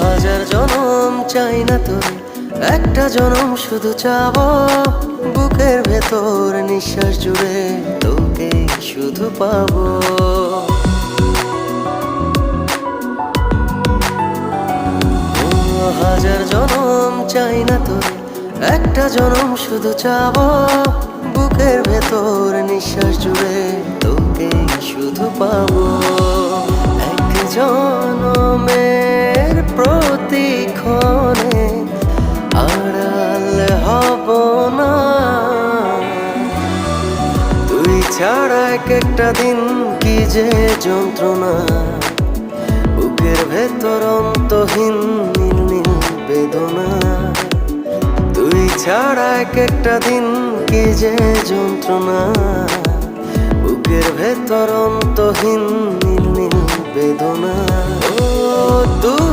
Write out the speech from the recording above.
হাজার জনম চাই না তোরে, একটা জনম শুধু চাবো। বুকের ভেতর নিঃশ্বাস জুড়ে তোকে শুধু পাবো। হাজার জনম চাই না তোরে, একটা জনম শুধু চাবো। বুকের ভেতর নিঃশ্বাস জুড়ে তোকে শুধু পাবো। এক জনমের প্রতিক্ষণে আড়াল হব না, তুই ছাড়া এক একটা দিন কি যে যন্ত্রণা। বুকের ভেতর অন্তহীন নীল নীল বেদনা, তুই ছাড়া এক একটা দিন কি যে যন্ত্রণা। বুকের ভেতর অন্তহীন নীল নীল বেদনা। ও তুই